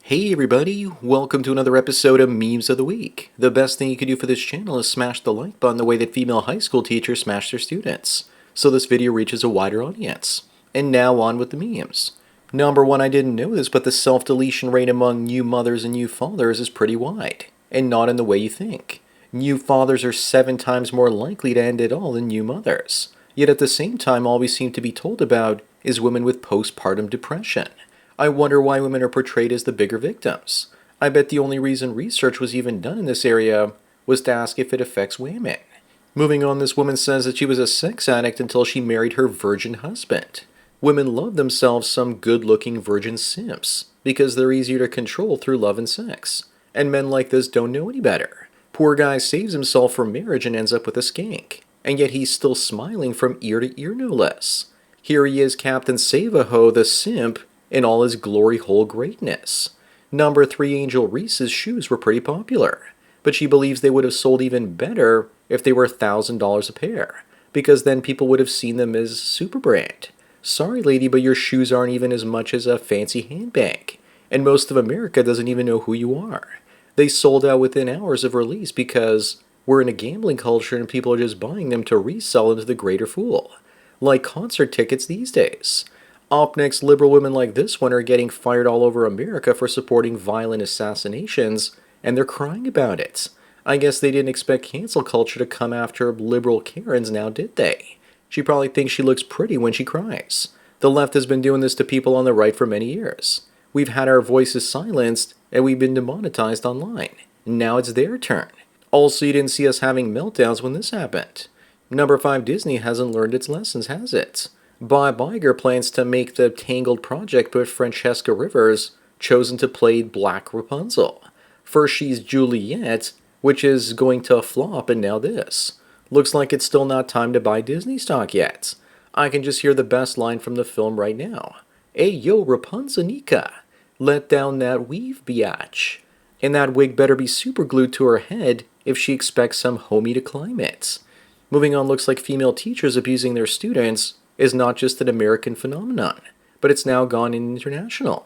Hey everybody, welcome to another episode of Memes of the Week. The best thing you can do for this channel is smash the like button the way that female high school teachers smash their students, so this video reaches a wider audience. And now on with the memes. Number one, I didn't know this, but the self-deletion rate among new mothers and new fathers is pretty wide, and not in the way you think. New fathers are 7 times more likely to end it all than new mothers. Yet at the same time, all we seem to be told about is women with postpartum depression. I wonder why women are portrayed as the bigger victims. I bet the only reason research was even done in this area was to ask if it affects women. Moving on, this woman says that she was a sex addict until she married her virgin husband. Women love themselves some good-looking virgin simps because they're easier to control through love and sex. And men like this don't know any better. Poor guy saves himself from marriage and ends up with a skank. And yet he's still smiling from ear to ear no less. Here he is, Captain Save-A-Ho, the simp, in all his glory hole greatness. Number 3, Angel Reese's shoes were pretty popular, but she believes they would have sold even better if they were $1,000 a pair, because then people would have seen them as super brand. Sorry lady, but your shoes aren't even as much as a fancy handbag, and most of America doesn't even know who you are. They sold out within hours of release because we're in a gambling culture and people are just buying them to resell into the greater fool. Like concert tickets these days. Up next, liberal women like this one are getting fired all over America for supporting violent assassinations, and they're crying about it. I guess they didn't expect cancel culture to come after liberal Karens now, did they? She probably thinks she looks pretty when she cries. The left has been doing this to people on the right for many years. We've had our voices silenced, and we've been demonetized online. Now it's their turn. Also, you didn't see us having meltdowns when this happened. Number 5, Disney hasn't learned its lessons, has it? Bob Iger plans to make the Tangled project, but Francesca Rivers chosen to play Black Rapunzel. First she's Juliet, which is going to flop, and now this. Looks like it's still not time to buy Disney stock yet. I can just hear the best line from the film right now. Hey yo, Rapunzelnika, let down that weave, biatch. And that wig better be super glued to her head if she expects some homie to climb it. Moving on, looks like female teachers abusing their students is not just an American phenomenon, but it's now gone international.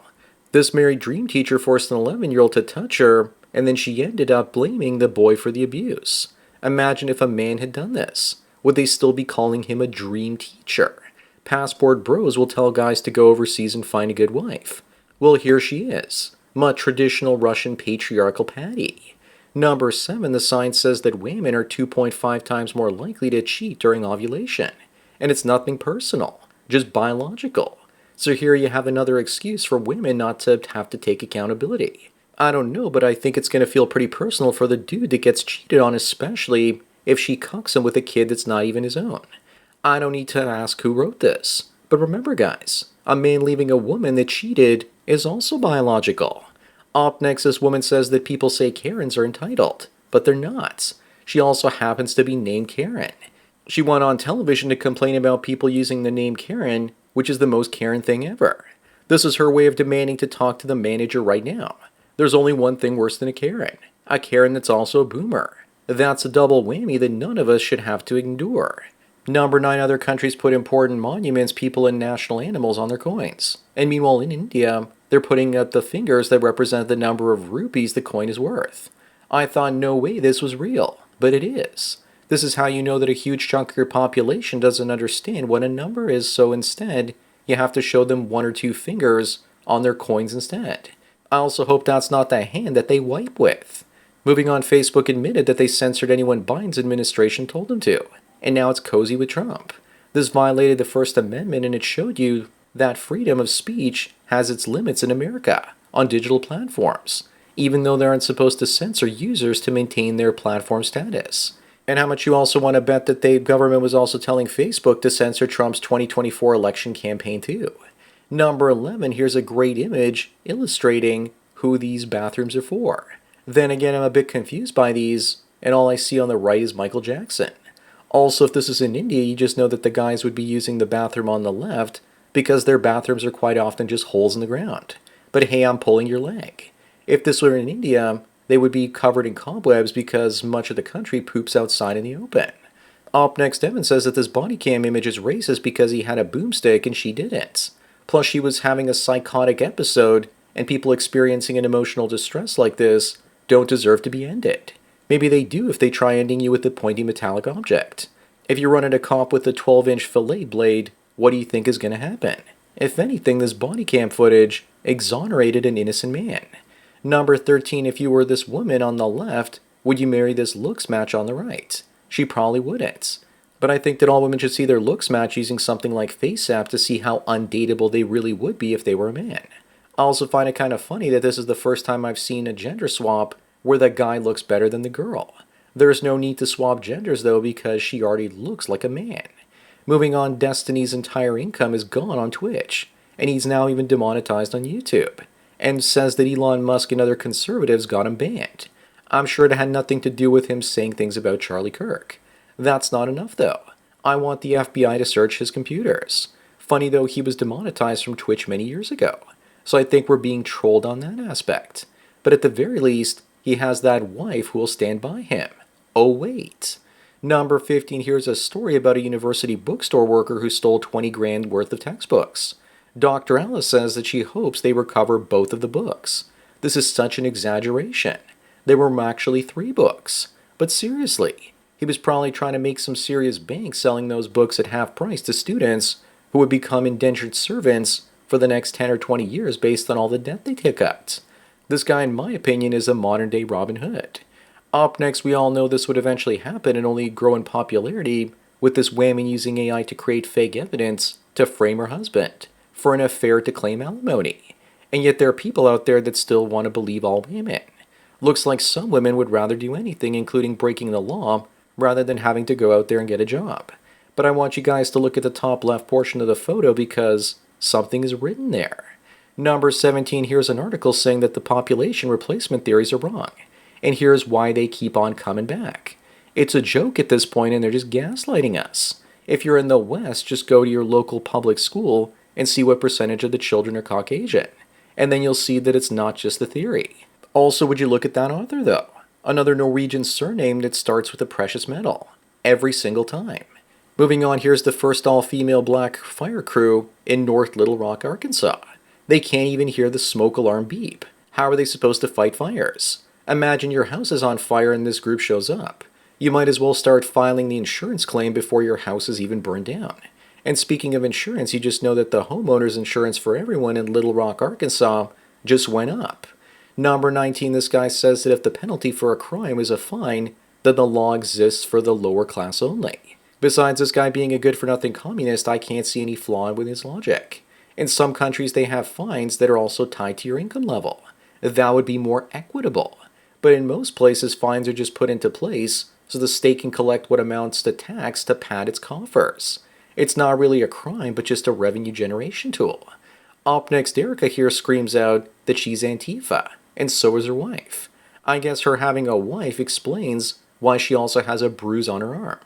This married dream teacher forced an 11-year-old to touch her, and then she ended up blaming the boy for the abuse. Imagine if a man had done this. Would they still be calling him a dream teacher? Passport bros will tell guys to go overseas and find a good wife. Well, here she is. My traditional Russian patriarchal patty. Number 7, the science says that women are 2.5 times more likely to cheat during ovulation. And it's nothing personal, just biological. So here you have another excuse for women not to have to take accountability. I don't know, but I think it's going to feel pretty personal for the dude that gets cheated on, especially if she cucks him with a kid that's not even his own. I don't need to ask who wrote this. But remember guys, a man leaving a woman that cheated is also biological. Up next, this woman says that people say Karens are entitled, but they're not. She also happens to be named Karen. She went on television to complain about people using the name Karen, which is the most Karen thing ever. This is her way of demanding to talk to the manager right now. There's only one thing worse than a Karen that's also a boomer. That's a double whammy that none of us should have to endure. Number 9, other countries put important monuments, people, and national animals on their coins. And meanwhile in India, they're putting up the fingers that represent the number of rupees the coin is worth. I thought no way this was real, but it is. This is how you know that a huge chunk of your population doesn't understand what a number is, so instead, you have to show them 1 or 2 fingers on their coins instead. I also hope that's not the hand that they wipe with. Moving on, Facebook admitted that they censored anyone Biden's administration told them to, and now it's cozy with Trump. This violated the First Amendment, and it showed you that freedom of speech has its limits in America on digital platforms, even though they aren't supposed to censor users to maintain their platform status. And how much you also want to bet that the government was also telling Facebook to censor Trump's 2024 election campaign too. Number 11, here's a great image illustrating who these bathrooms are for. Then again, I'm a bit confused by these, and all I see on the right is Michael Jackson. Also, if this is in India, you just know that the guys would be using the bathroom on the left because their bathrooms are quite often just holes in the ground. But hey, I'm pulling your leg. If this were in India, they would be covered in cobwebs because much of the country poops outside in the open. Up next, Evan says that this body cam image is racist because he had a boomstick and she didn't. Plus, she was having a psychotic episode and people experiencing an emotional distress like this don't deserve to be ended. Maybe they do if they try ending you with a pointy metallic object. If you run at a cop with a 12-inch fillet blade, what do you think is going to happen? If anything, this body cam footage exonerated an innocent man. Number 13, if you were this woman on the left, would you marry this looks match on the right? She probably wouldn't. But I think that all women should see their looks match using something like FaceApp to see how undateable they really would be if they were a man. I also find it kind of funny that this is the first time I've seen a gender swap where the guy looks better than the girl. There's no need to swap genders though because she already looks like a man. Moving on, Destiny's entire income is gone on Twitch, and he's now even demonetized on YouTube, and says that Elon Musk and other conservatives got him banned. I'm sure it had nothing to do with him saying things about Charlie Kirk. That's not enough though. I want the FBI to search his computers. Funny though, he was demonetized from Twitch many years ago, so I think we're being trolled on that aspect. But at the very least, he has that wife who will stand by him. Oh wait. Number 15, here's a story about a university bookstore worker who stole 20 grand worth of textbooks. Dr. Alice says that she hopes they recover both of the books. This is such an exaggeration. There were actually 3 books. But seriously, he was probably trying to make some serious bank selling those books at half price to students who would become indentured servants for the next 10 or 20 years based on all the debt they took out. This guy, in my opinion, is a modern-day Robin Hood. Up next, we all know this would eventually happen and only grow in popularity with this woman using AI to create fake evidence to frame her husband for an affair to claim alimony. And yet there are people out there that still want to believe all women. Looks like some women would rather do anything, including breaking the law, rather than having to go out there and get a job. But I want you guys to look at the top left portion of the photo because something is written there. Number 17, here's an article saying that the population replacement theories are wrong. And here's why they keep on coming back. It's a joke at this point and they're just gaslighting us. If you're in the West, just go to your local public school and see what percentage of the children are Caucasian. And then you'll see that it's not just the theory. Also, would you look at that author though? Another Norwegian surname that starts with a precious metal. Every single time. Moving on, here's the first all-female black fire crew in North Little Rock, Arkansas. They can't even hear the smoke alarm beep. How are they supposed to fight fires? Imagine your house is on fire and this group shows up. You might as well start filing the insurance claim before your house is even burned down. And speaking of insurance, you just know that the homeowner's insurance for everyone in Little Rock, Arkansas just went up. Number 19, this guy says that if the penalty for a crime is a fine, then the law exists for the lower class only. Besides this guy being a good-for-nothing communist, I can't see any flaw with his logic. In some countries, they have fines that are also tied to your income level. That would be more equitable. But in most places, fines are just put into place so the state can collect what amounts to tax to pad its coffers. It's not really a crime, but just a revenue generation tool. Up next, Erica here screams out that she's Antifa, and so is her wife. I guess her having a wife explains why she also has a bruise on her arm.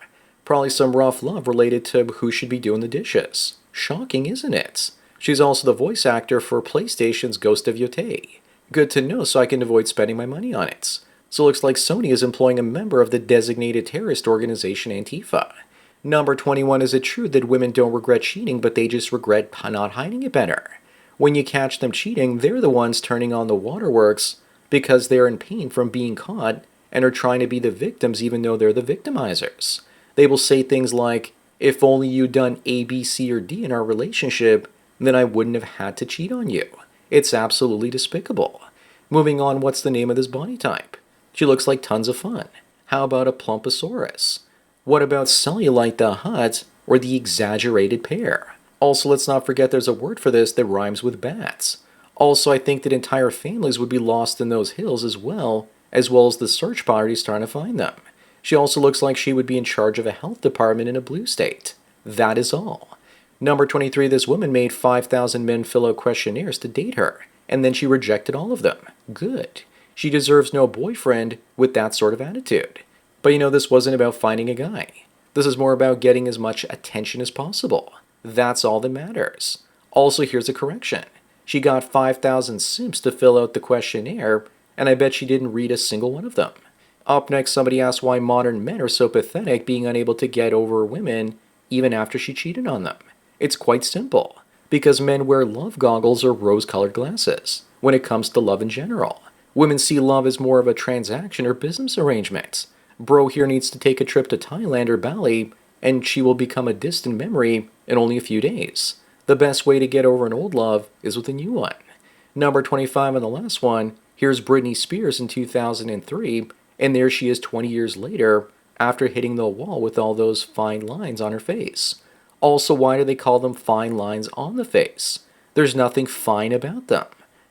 Probably some rough love related to who should be doing the dishes. Shocking, isn't it? She's also the voice actor for PlayStation's Ghost of Yotei. Good to know so I can avoid spending my money on it. So it looks like Sony is employing a member of the designated terrorist organization Antifa. Number 21, is it true that women don't regret cheating but they just regret not hiding it better? When you catch them cheating, they're the ones turning on the waterworks because they're in pain from being caught and are trying to be the victims even though they're the victimizers. They will say things like, if only you'd done A, B, C, or D in our relationship, then I wouldn't have had to cheat on you. It's absolutely despicable. Moving on, what's the name of this body type? She looks like tons of fun. How about a plumposaurus? What about cellulite the hut or the exaggerated pear? Also, let's not forget there's a word for this that rhymes with bats. Also, I think that entire families would be lost in those hills as well as the search parties trying to find them. She also looks like she would be in charge of a health department in a blue state. That is all. Number 23, this woman made 5,000 men fill out questionnaires to date her, and then she rejected all of them. Good. She deserves no boyfriend with that sort of attitude. But you know, this wasn't about finding a guy. This is more about getting as much attention as possible. That's all that matters. Also, here's a correction. She got 5,000 simps to fill out the questionnaire, and I bet she didn't read a single one of them. Up next, somebody asked why modern men are so pathetic being unable to get over women even after she cheated on them. It's quite simple. Because men wear love goggles or rose-colored glasses. when it comes to love in general. Women see love as more of a transaction or business arrangement. Bro here needs to take a trip to Thailand or Bali, and she will become a distant memory in only a few days. The best way to get over an old love is with a new one. Number 25 on the last one, here's Britney Spears in 2003, and there she is 20 years later after hitting the wall with all those fine lines on her face. Also, why do they call them fine lines on the face? There's nothing fine about them.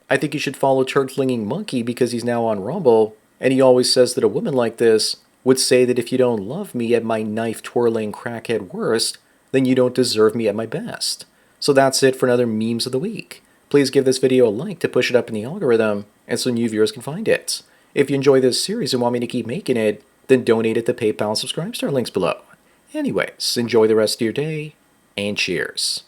I think you should follow Turd-Flinging Monkey because he's now on Rumble, and he always says that a woman like this would say that if you don't love me at my knife-twirling crackhead worst, then you don't deserve me at my best. So that's it for another Memes of the Week. Please give this video a like to push it up in the algorithm, and so new viewers can find it. If you enjoy this series and want me to keep making it, then donate at the PayPal and Subscribe Star links below. Anyways, enjoy the rest of your day, and cheers.